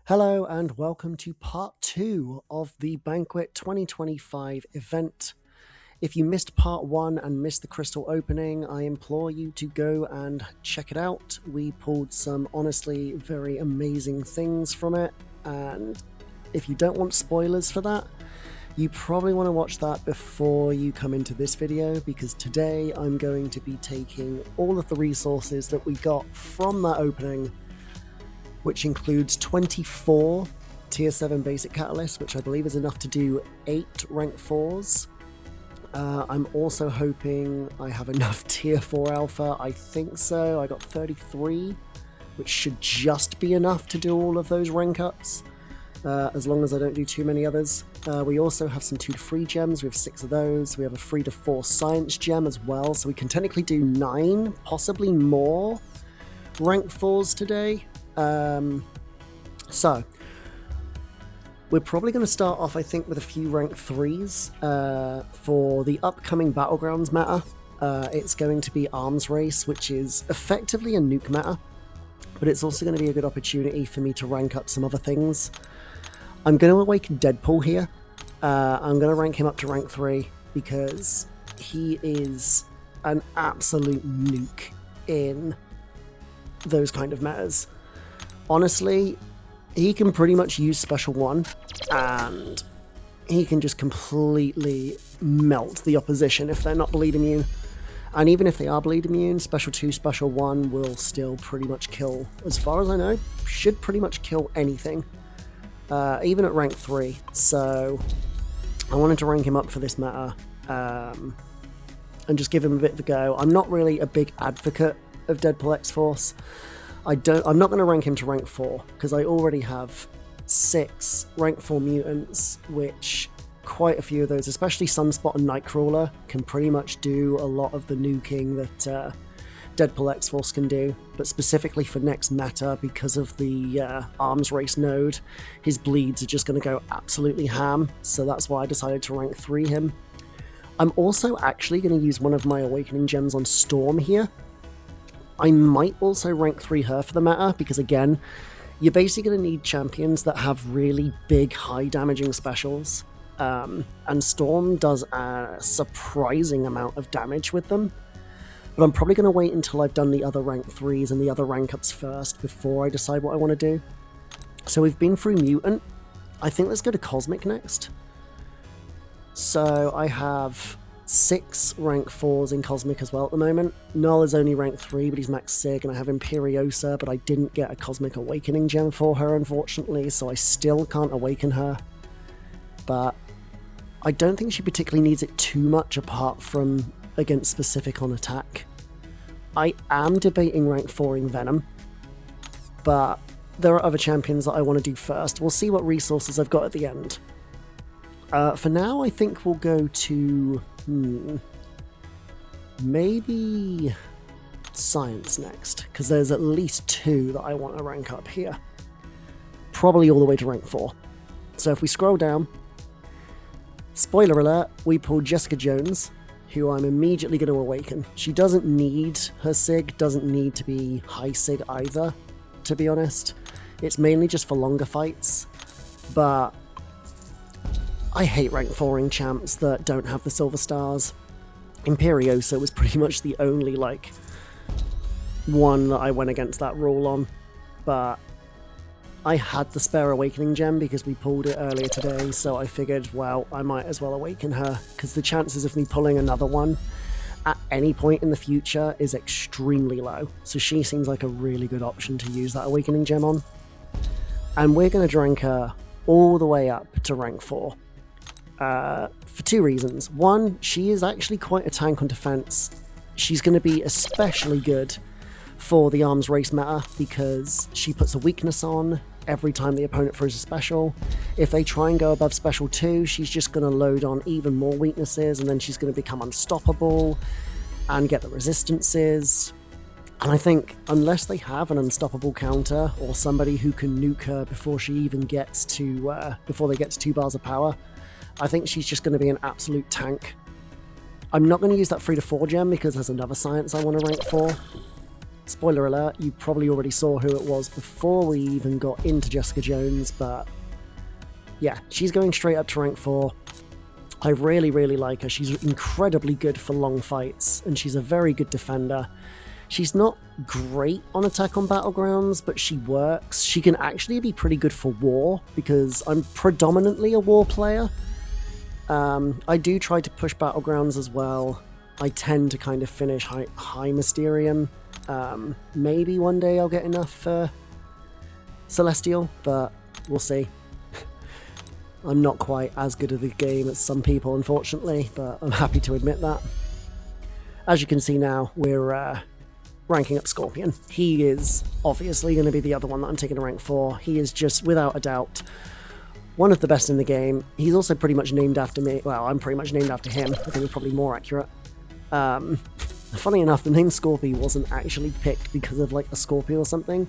Hello and welcome to part 2 of the Banquet 2025 event. If you missed part 1 and missed the crystal opening, I implore you to go and check it out. We pulled some honestly very amazing things from it, and if you don't want spoilers for that, you probably want to watch that before you come into this video, because today I'm going to be taking all of the resources that we got from that opening, which includes 24 tier 7 basic catalysts, which I believe is enough to do 8 rank 4s. I'm also hoping I have enough tier 4 alpha. I think so. I got 33, which should just be enough to do all of those rank ups, as long as I don't do too many others. We also have some 2 to 3 gems. We have 6 of those. We have a 3 to 4 science gem as well, so we can technically do 9, possibly more rank 4s today. So we're probably going to start off, I think, with a few rank 3s for the upcoming Battlegrounds meta. It's going to be Arms Race, which is effectively a nuke meta, but it's also going to be a good opportunity for me to rank up some other things. I'm going to awaken Deadpool here. I'm going to rank him up to rank 3 because he is an absolute nuke in those kind of metas. Honestly, he can pretty much use Special 1, and he can just completely melt the opposition if they're not bleed immune. And even if they are bleed immune, Special 2, Special 1 will still pretty much kill, as far as I know, should pretty much kill anything, even at rank 3. So I wanted to rank him up for this meta, and just give him a bit of a go. I'm not really a big advocate of Deadpool X-Force. I'm not going to rank him to rank 4, because I already have 6 rank 4 mutants, which quite a few of those, especially Sunspot and Nightcrawler, can pretty much do a lot of the nuking that Deadpool X-Force can do. But specifically for next meta, because of the Arms Race node, his bleeds are just going to go absolutely ham, so that's why I decided to rank 3 him. I'm also actually going to use one of my Awakening Gems on Storm here. I might also rank 3 her for the meta, because again, you're basically going to need champions that have really big, high damaging specials, and Storm does a surprising amount of damage with them. But I'm probably going to wait until I've done the other rank 3s and the other rank ups first before I decide what I want to do. So we've been through Mutant. I think let's go to Cosmic next. So I have 6 rank 4s in Cosmic as well at the moment. Null is only rank 3, but he's max Sig, and I have Imperiosa, but I didn't get a Cosmic Awakening gem for her, unfortunately, so I still can't awaken her. But I don't think she particularly needs it too much apart from against specific on attack. I am debating rank 4ing Venom, but there are other champions that I want to do first. We'll see what resources I've got at the end. For now, I think we'll go to maybe Science next, because there's at least 2 that I want to rank up here. Probably all the way to rank 4. So if we scroll down, spoiler alert, we pulled Jessica Jones, who I'm immediately going to awaken. She doesn't need her Sig, doesn't need to be high Sig either, to be honest. It's mainly just for longer fights, but I hate rank 4ing champs that don't have the silver stars. Imperiosa was pretty much the only, one that I went against that rule on, but I had the spare Awakening gem because we pulled it earlier today, so I figured, well, I might as well awaken her, because the chances of me pulling another one at any point in the future is extremely low, so she seems like a really good option to use that Awakening gem on. And we're going to rank her all the way up to rank 4. For 2 reasons. One, she is actually quite a tank on defense. She's going to be especially good for the Arms Race meta because she puts a weakness on every time the opponent throws a special. If they try and go above special 2, she's just going to load on even more weaknesses, and then she's going to become unstoppable and get the resistances. And I think unless they have an unstoppable counter or somebody who can nuke her before she even gets to before they get to 2 bars of power, I think she's just going to be an absolute tank. I'm not going to use that 3 to 4 gem because there's another science I want to rank for. Spoiler alert, you probably already saw who it was before we even got into Jessica Jones, but yeah, she's going straight up to rank 4. I really, really like her. She's incredibly good for long fights, and she's a very good defender. She's not great on attack on Battlegrounds, but she works. She can actually be pretty good for war, because I'm predominantly a war player. I do try to push Battlegrounds as well. I tend to kind of finish high Mysterium. Maybe one day I'll get enough for Celestial, but we'll see. I'm not quite as good at the game as some people, unfortunately, but I'm happy to admit that. As you can see now, we're ranking up Scorpion. He is obviously going to be the other one that I'm taking to rank 4. He is just, without a doubt, one of the best in the game. He's also pretty much named after me. Well, I'm pretty much named after him. I think it's probably more accurate. Funny enough, the name Scorpy wasn't actually picked because of like a scorpion or something.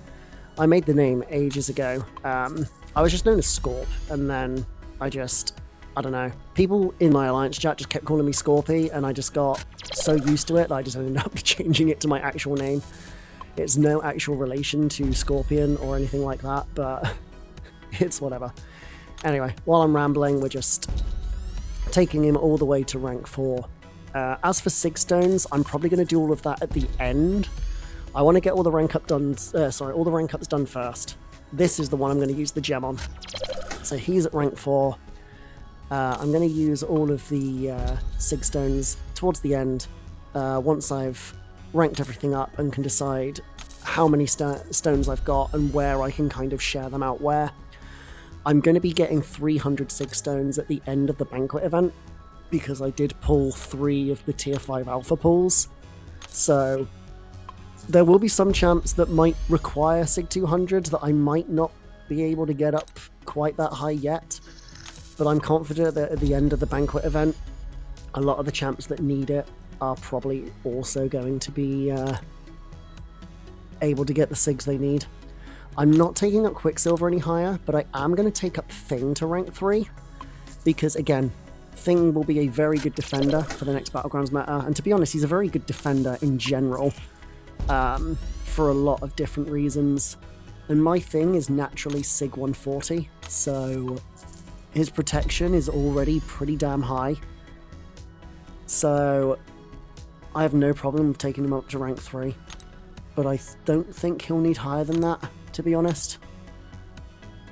I made the name ages ago. I was just known as Scorp, and then I don't know. People in my Alliance chat just kept calling me Scorpy, and I just got so used to it that I just ended up changing it to my actual name. It's no actual relation to Scorpion or anything like that, but it's whatever. Anyway, while I'm rambling, we're just taking him all the way to rank 4. As for Sig Stones, I'm probably going to do all of that at the end. I want to get all the rank ups done first. This is the one I'm going to use the gem on. So he's at rank 4. I'm going to use all of the Sig Stones towards the end, once I've ranked everything up and can decide how many stones I've got and where I can kind of share them out where. I'm going to be getting 300 Sig Stones at the end of the Banquet event, because I did pull 3 of the tier 5 alpha pulls. So there will be some champs that might require Sig 200 that I might not be able to get up quite that high yet. But I'm confident that at the end of the Banquet event, a lot of the champs that need it are probably also going to be able to get the Sigs they need. I'm not taking up Quicksilver any higher, but I am going to take up Thing to rank 3, because again, Thing will be a very good defender for the next Battlegrounds meta, and to be honest, he's a very good defender in general, for a lot of different reasons. And my Thing is naturally Sig 140, so his protection is already pretty damn high. So I have no problem with taking him up to rank 3, but I don't think he'll need higher than that, to be honest.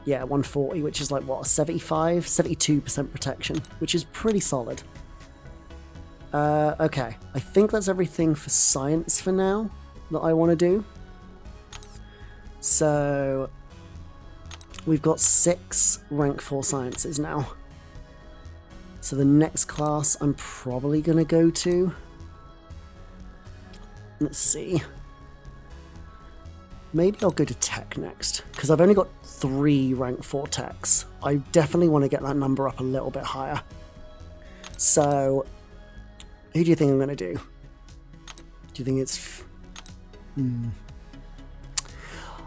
Yeah, 140, which is like, what, 72% protection, which is pretty solid. Okay, I think that's everything for science for now that I want to do. So we've got 6 rank 4 sciences now. So the next class I'm probably going to go to, let's see, maybe I'll go to tech next, because I've only got 3 rank 4 techs. I definitely want to get that number up a little bit higher. So who do you think I'm going to do? Do you think it's...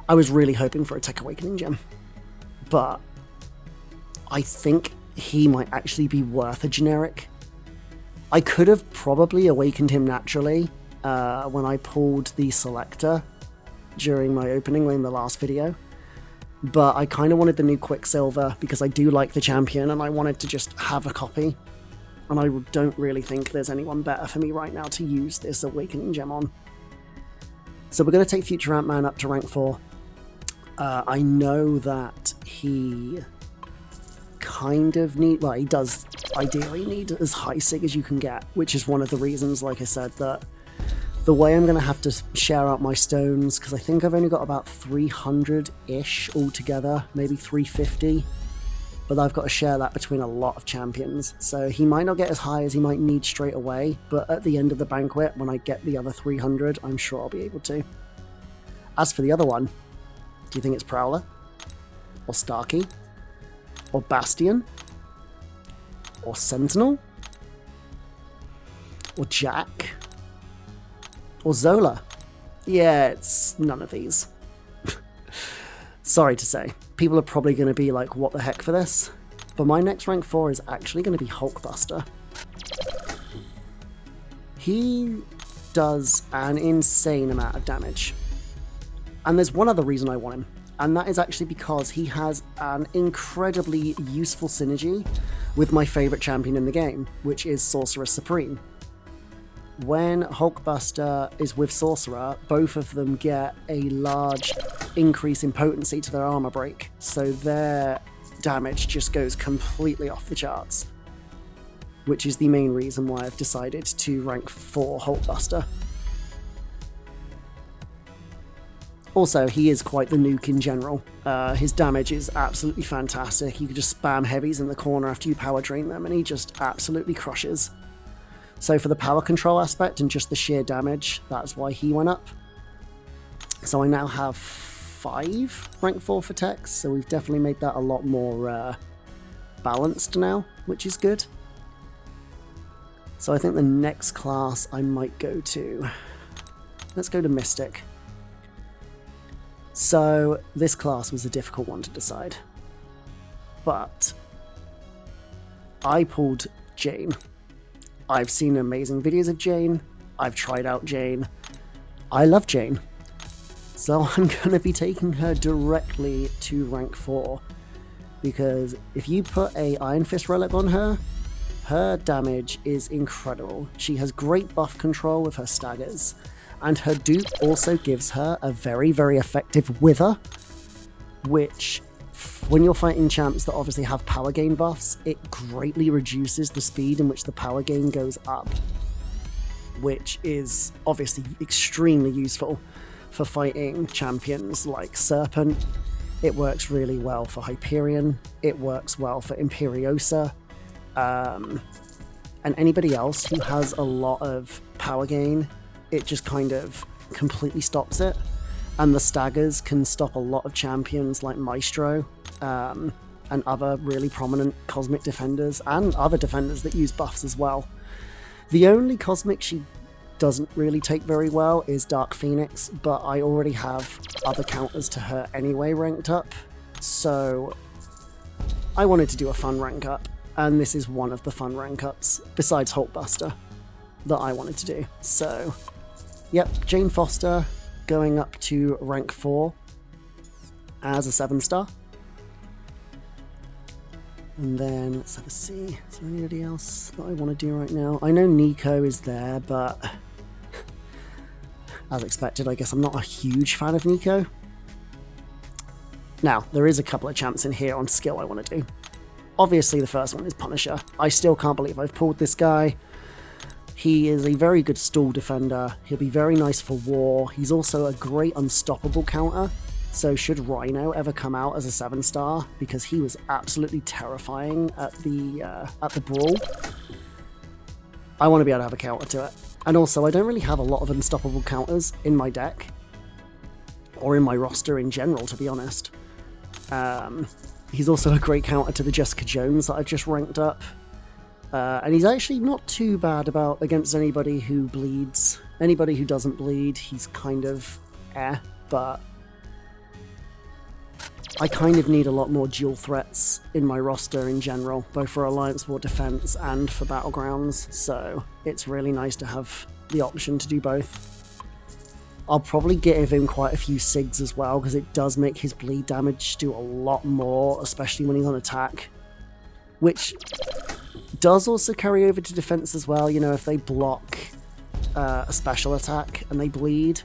I was really hoping for a Tech Awakening gem, but I think he might actually be worth a generic. I could have probably awakened him naturally when I pulled the selector during my opening in the last video, but I kind of wanted the new Quicksilver because I do like the champion and I wanted to just have a copy, and I don't really think there's anyone better for me right now to use this Awakening gem on. So we're going to take Future Ant-Man up to rank 4. I know that he kind of he does ideally need as high Sig as you can get, which is one of the reasons, like I said, that the way I'm going to have to share out my stones, because I think I've only got about 300-ish altogether, maybe 350, but I've got to share that between a lot of champions. So he might not get as high as he might need straight away, but at the end of the Banquet, when I get the other 300, I'm sure I'll be able to. As for the other one, do you think it's Prowler? Or Starkey? Or Bastion? Or Sentinel? Or Jack? Or Zola? Yeah, it's none of these. Sorry to say. People are probably going to be like, what the heck for this? But my next rank 4 is actually going to be Hulkbuster. He does an insane amount of damage. And there's one other reason I want him, and that is actually because he has an incredibly useful synergy with my favourite champion in the game, which is Sorcerer Supreme. When Hulkbuster is with Sorcerer, both of them get a large increase in potency to their armor break, so their damage just goes completely off the charts, which is the main reason why I've decided to rank 4 Hulkbuster. Also, he is quite the nuke in general. His damage is absolutely fantastic. You can just spam heavies in the corner after you power drain them, and he just absolutely crushes. So for the power control aspect and just the sheer damage, that's why he went up. So I now have 5 rank 4 for techs, so we've definitely made that a lot more balanced now, which is good. So I think the next class I might go to... Let's go to Mystic. So this class was a difficult one to decide. But I pulled Jane. I've seen amazing videos of Jane. I've tried out Jane. I love Jane. So I'm going to be taking her directly to rank 4. Because if you put a Iron Fist relic on her, her damage is incredible. She has great buff control with her staggers. And her dupe also gives her a very, very effective Wither, which, when you're fighting champs that obviously have power gain buffs, it greatly reduces the speed in which the power gain goes up, which is obviously extremely useful for fighting champions like Serpent. It works really well for Hyperion, it works well for Imperiosa, and anybody else who has a lot of power gain. It just kind of completely stops it. And the staggers can stop a lot of champions like Maestro and other really prominent cosmic defenders and other defenders that use buffs as well. The only cosmic she doesn't really take very well is Dark Phoenix, but I already have other counters to her anyway ranked up, so I wanted to do a fun rank up, and this is one of the fun rank ups, besides Hulkbuster, that I wanted to do. So yep, Jane Foster going up to rank 4 as a 7-star. And then let's have a see. Is there anybody else that I want to do right now? I know Nico is there, but as expected, I guess I'm not a huge fan of Nico. Now, there is a couple of champs in here on skill I want to do. Obviously, the first one is Punisher. I still can't believe I've pulled this guy. He is a very good stall defender. He'll be very nice for war. He's also a great unstoppable counter. So should Rhino ever come out as a 7-star, because he was absolutely terrifying at the brawl, I want to be able to have a counter to it. And also, I don't really have a lot of unstoppable counters in my deck, or in my roster in general, to be honest. He's also a great counter to the Jessica Jones that I've just ranked up. And he's actually not too bad against anybody who bleeds. Anybody who doesn't bleed, he's kind of but I kind of need a lot more dual threats in my roster in general, both for Alliance War Defense and for Battlegrounds, so it's really nice to have the option to do both. I'll probably give him quite a few SIGs as well, because it does make his bleed damage do a lot more, especially when he's on attack, which does also carry over to defense as well. You know, if they block a special attack and they bleed,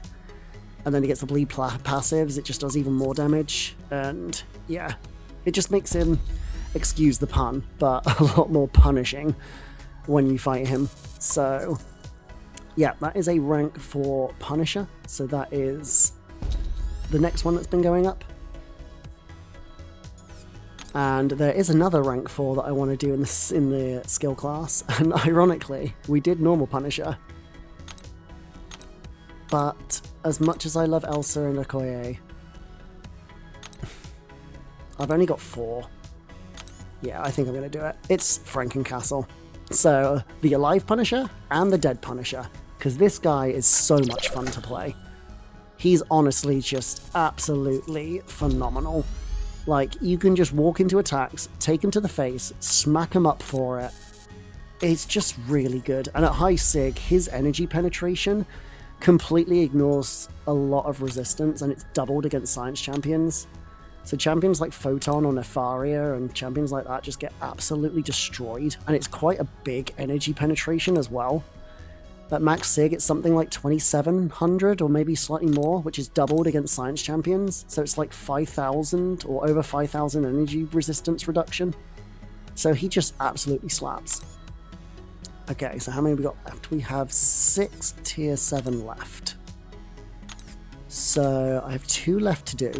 and then he gets the bleed passives, it just does even more damage. And yeah, it just makes him, excuse the pun, but a lot more punishing when you fight him. So yeah, that is a rank for Punisher. So that is the next one that's been going up. And there is another rank 4 that I want to do in the skill class, and ironically, we did normal Punisher. But as much as I love Elsa and Okoye, I've only got 4. Yeah, I think I'm going to do it. It's Frankencastle. So, the Alive Punisher and the Dead Punisher, because this guy is so much fun to play. He's honestly just absolutely phenomenal. Like, you can just walk into attacks, take him to the face, smack him up for it. It's just really good. And at high sig, his energy penetration completely ignores a lot of resistance, and it's doubled against science champions. So champions like Photon or Nefaria and champions like that just get absolutely destroyed, and it's quite a big energy penetration as well. At max sig, it's something like 2700 or maybe slightly more, which is doubled against science champions. So it's like 5000 or over 5000 energy resistance reduction. So he just absolutely slaps. Okay, so how many we got left? We have 6 tier 7 left. So I have 2 left to do.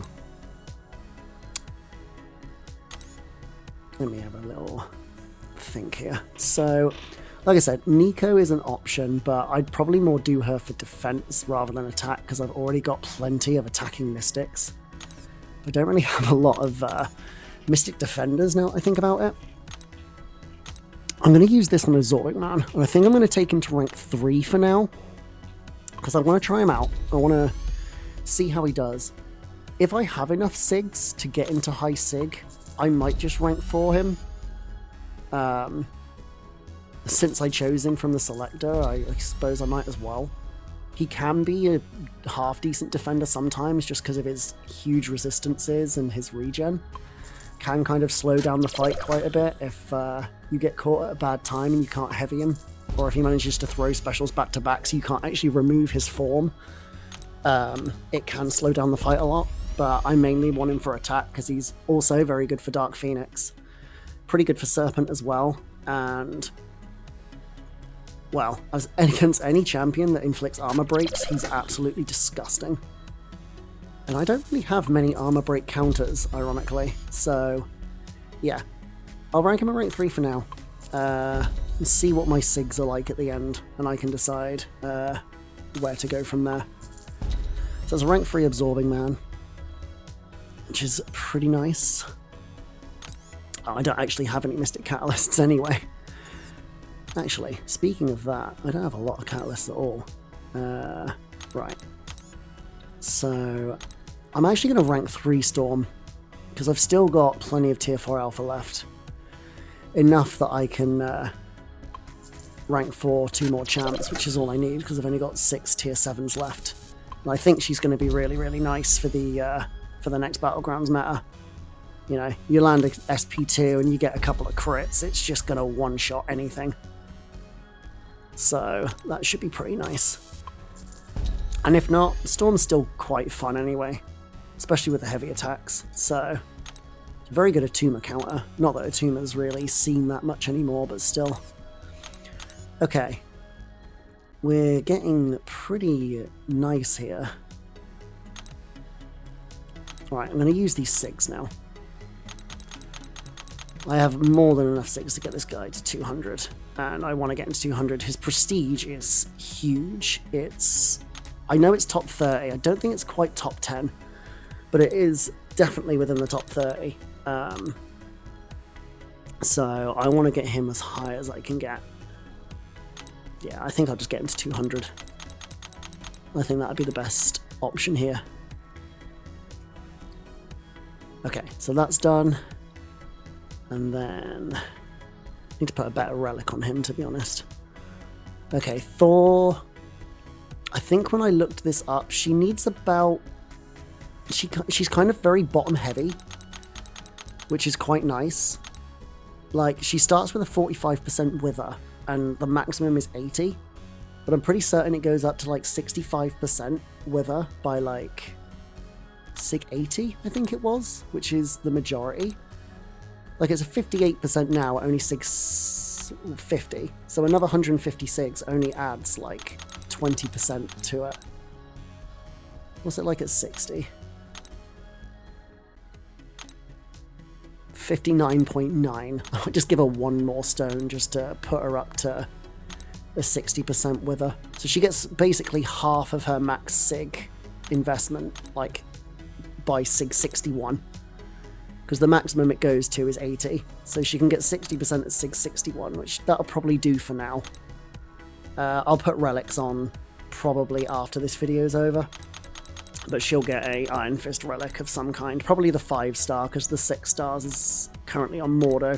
Let me have a little think here. So, like I said, Nico is an option, but I'd probably more do her for defense rather than attack, because I've already got plenty of attacking mystics. I don't really have a lot of mystic defenders now that I think about it. I'm going to use this on a Zoric man, and I think I'm going to take him to rank 3 for now, because I want to try him out. I want to see how he does. If I have enough SIGs to get into high SIG, I might just rank 4 him. Since I chose him from the selector, I suppose I might as well. He can be a half-decent defender sometimes, just because of his huge resistances and his regen. Can kind of slow down the fight quite a bit if you get caught at a bad time and you can't heavy him, or if he manages to throw specials back-to-back so you can't actually remove his form. It can slow down the fight a lot. But I mainly want him for attack because he's also very good for Dark Phoenix. Pretty good for Serpent as well. And, well, as against any champion that inflicts armor breaks, he's absolutely disgusting. And I don't really have many armor break counters, ironically. So, yeah. I'll rank him at rank 3 for now. And see what my SIGs are like at the end. And I can decide where to go from there. So it's a rank 3 Absorbing Man, which is pretty nice. Oh, I don't actually have any Mystic Catalysts anyway. Actually, speaking of that, I don't have a lot of Catalysts at all. Right. So, I'm actually going to rank 3 Storm, because I've still got plenty of tier 4 Alpha left. Enough that I can rank 4 2 more champs, which is all I need, because I've only got 6 tier 7s left. And I think she's going to be really, really nice for the next Battlegrounds meta. You know, you land a SP2 and you get a couple of crits, it's just going to one-shot anything. So, that should be pretty nice. And if not, Storm's still quite fun anyway, especially with the heavy attacks. So, very good Atuma counter. Not that Atuma's really seen that much anymore, but still. Okay. We're getting pretty nice here. Alright, I'm going to use these SIGs now. I have more than enough SIGs to get this guy to 200, and I want to get into 200. His prestige is huge. I know it's top 30. I don't think it's quite top 10, but it is definitely within the top 30. So I want to get him as high as I can get. Yeah, I think I'll just get him to 200. I think that would be the best option here. Okay, so that's done. And then I need to put a better relic on him, to be honest. Okay, Thor. I think when I looked this up, she needs about... She's kind of very bottom heavy, which is quite nice. Like, she starts with a 45% wither, and the maximum is 80. But I'm pretty certain it goes up to like 65% wither by like Sig 80, I think it was, which is the majority. Like, it's a 58% now, only Sig 50. So another 150 Sigs only adds like 20% to it. What's it like at 60? 59.9. I'll just give her one more stone just to put her up to a 60% wither. So she gets basically half of her max Sig investment, like, by Sig 61. Because the maximum it goes to is 80. So she can get 60% at Sig 61, which that'll probably do for now. I'll put relics on probably after this video is over. But she'll get a Iron Fist relic of some kind. Probably the 5-star, because the 6 stars is currently on Mordo.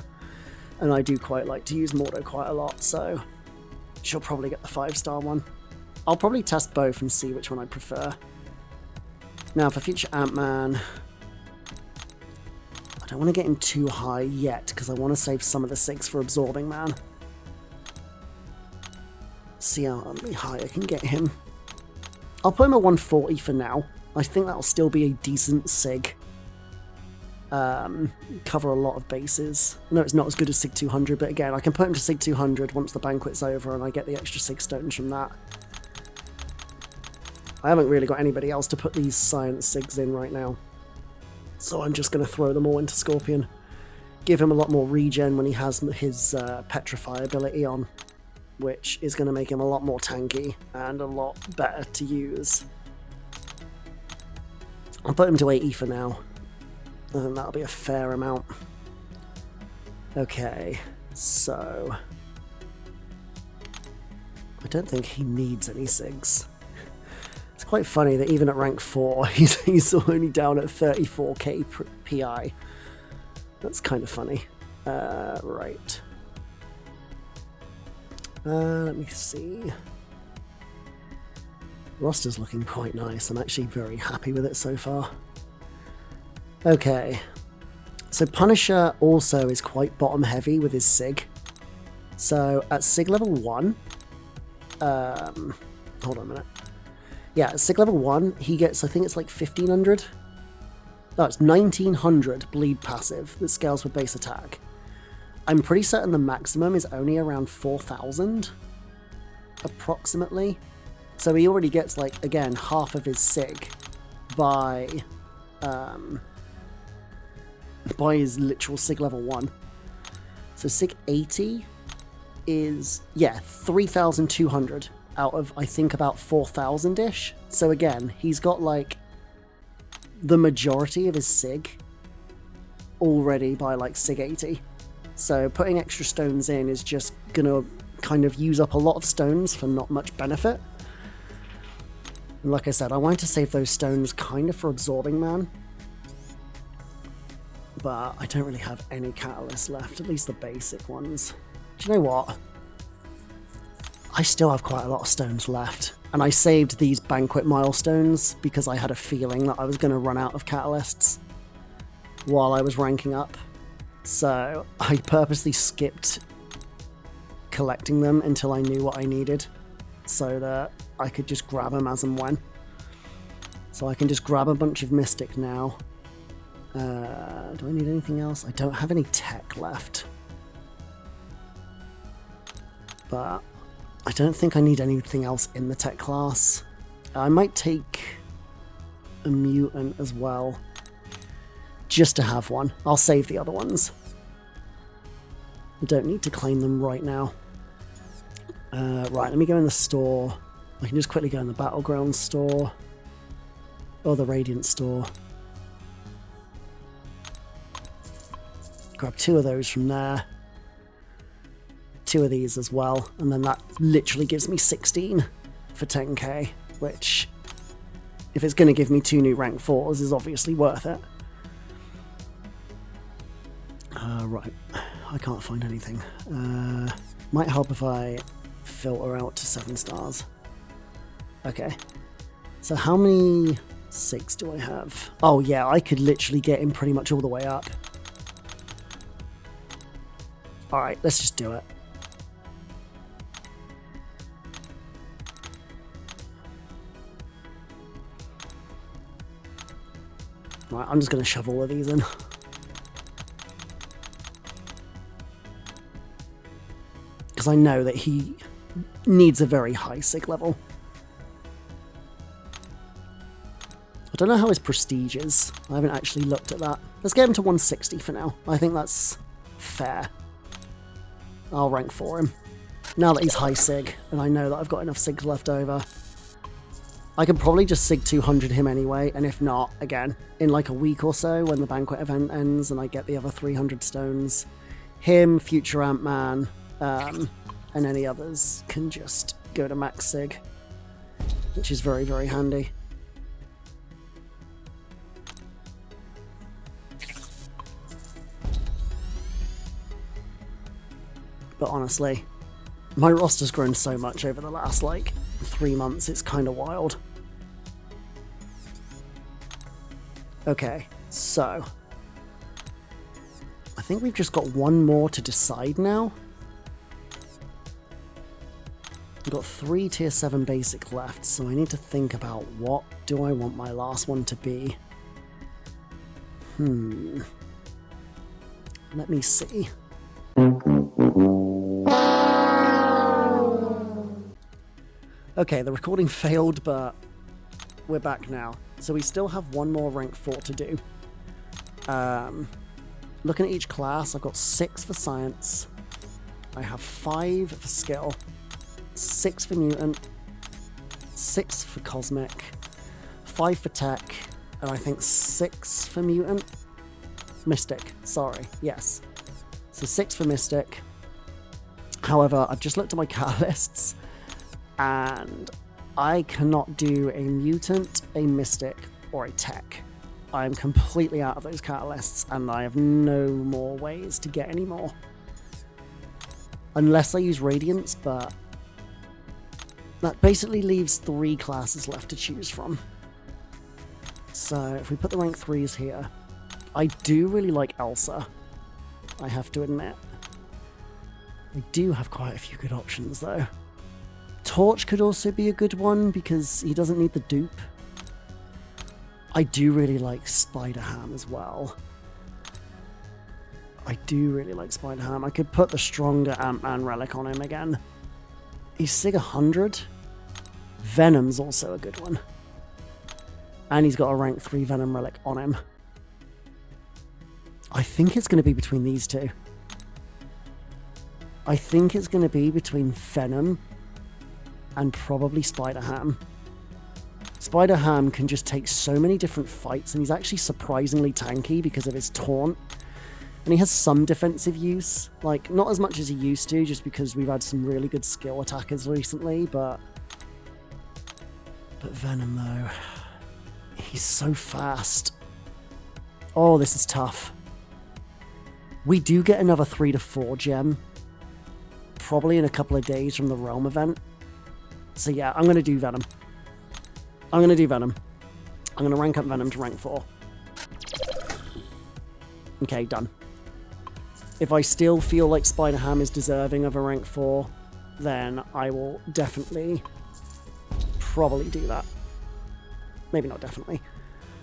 And I do quite like to use Mordo quite a lot, so she'll probably get the 5-star one. I'll probably test both and see which one I prefer. Now, for future Ant-Man, I don't want to get him too high yet, because I want to save some of the 6 for Absorbing Man. See how high I can get him. I'll put him at 140 for now. I think that'll still be a decent SIG. Cover a lot of bases. I know it's not as good as SIG 200, but again, I can put him to SIG 200 once the Banquet's over and I get the extra 6 stones from that. I haven't really got anybody else to put these science SIGs in right now. So I'm just going to throw them all into Scorpion. Give him a lot more regen when he has his Petrify ability on, which is going to make him a lot more tanky and a lot better to use. I'll put him to 80 for now. I think that'll be a fair amount. Okay, so... I don't think he needs any SIGs. It's quite funny that even at rank 4, he's only down at 34k PI. That's kind of funny. Right. Let me see. Roster's looking quite nice. I'm actually very happy with it so far. Okay. So Punisher also is quite bottom heavy with his SIG. So at SIG level 1... hold on a minute. Yeah, at SIG level 1, he gets, I think it's like 1500. No, it's 1900 bleed passive that scales with base attack. I'm pretty certain the maximum is only around 4000, approximately. So he already gets, like, again, half of his SIG by his literal SIG level 1. So SIG 80 is, yeah, 3200 out of, I think, about 4000-ish. So again, he's got, like, the majority of his SIG already by, like, SIG 80. So putting extra stones in is just gonna kind of use up a lot of stones for not much benefit. And like I said, I wanted to save those stones kind of for Absorbing Man. But I don't really have any catalysts left, at least the basic ones. Do you know what? I still have quite a lot of stones left. And I saved these Banquet milestones because I had a feeling that I was going to run out of catalysts while I was ranking up. So I purposely skipped collecting them until I knew what I needed, so that I could just grab them as and when. So I can just grab a bunch of Mystic now. Do I need anything else? I don't have any tech left. But I don't think I need anything else in the tech class. I might take a mutant as well, just to have one. I'll save the other ones. I don't need to claim them right now. Right, let me go in the store. I can just quickly go in the Battleground store. Or the Radiant store. Grab 2 of those from there. 2 of these as well. And then that literally gives me 16 for 10k. Which, if it's going to give me 2 new rank 4s, is obviously worth it. Right, I can't find anything. Might help if I filter out to 7 stars. Okay, so how many 6 do I have? Oh yeah, I could literally get him pretty much all the way up. Alright, let's just do it. Right, I'm just going to shove all of these in. Because I know that he needs a very high SIG level. I don't know how his prestige is. I haven't actually looked at that. Let's get him to 160 for now. I think that's fair. I'll rank for him. Now that he's high SIG, and I know that I've got enough SIGs left over. I can probably just SIG 200 him anyway, and if not, again, in like a week or so, when the Banquet event ends and I get the other 300 stones, him, future Ant-Man, and any others can just go to max SIG, which is very, very handy. But honestly, my roster's grown so much over the last, like, 3 months. It's kind of wild. Okay, so I think we've just got one more to decide now. We've got 3 tier 7 basic left, so I need to think about what do I want my last one to be. Let me see. Okay, the recording failed, but we're back now. So we still have one more rank 4 to do. Looking at each class, I've got 6 for science. I have 5 for skill. 6 for mutant, 6 for cosmic, 5 for tech, and I think 6 for mutant? Mystic, sorry, yes. So 6 for mystic. However, I've just looked at my catalysts, and I cannot do a mutant, a mystic, or a tech. I'm completely out of those catalysts, and I have no more ways to get any more. Unless I use Radiance, but that basically leaves 3 classes left to choose from. So if we put the rank 3s here, I do really like Elsa, I have to admit. I do have quite a few good options though. Torch could also be a good one because he doesn't need the dupe. I do really like Spider-Ham as well. I do really like Spider-Ham. I could put the stronger Ant-Man relic on him again. He's Sig 100. Venom's also a good one. And he's got a rank 3 Venom relic on him. I think it's going to be between these two. I think it's going to be between Venom and probably Spider-Ham. Spider-Ham can just take so many different fights, and he's actually surprisingly tanky because of his taunt. And he has some defensive use, like not as much as he used to, just because we've had some really good skill attackers recently, but Venom though, he's so fast. Oh, this is tough. We do get another 3 to 4 gem, probably in a couple of days from the Realm event. So yeah, I'm going to do Venom. I'm going to do Venom. I'm going to rank up Venom to rank 4. Okay, done. If I still feel like Spider-Ham is deserving of a rank 4, then I will definitely probably do that. Maybe not definitely.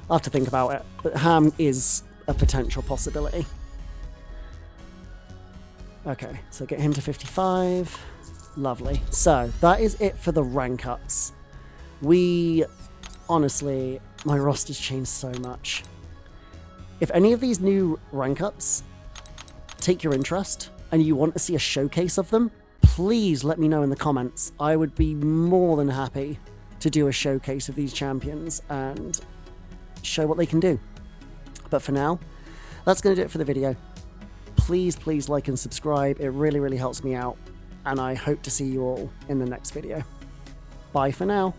I'll have to think about it. But Ham is a potential possibility. Okay, so get him to 55. Lovely. So, that is it for the rank ups. Honestly, my roster's changed so much. If any of these new rank ups take your interest and you want to see a showcase of them, please let me know in the comments. I would be more than happy to do a showcase of these champions and show what they can do. But for now, that's going to do it for the video. Please like and subscribe. It really helps me out, and I hope to see you all in the next video. Bye for now.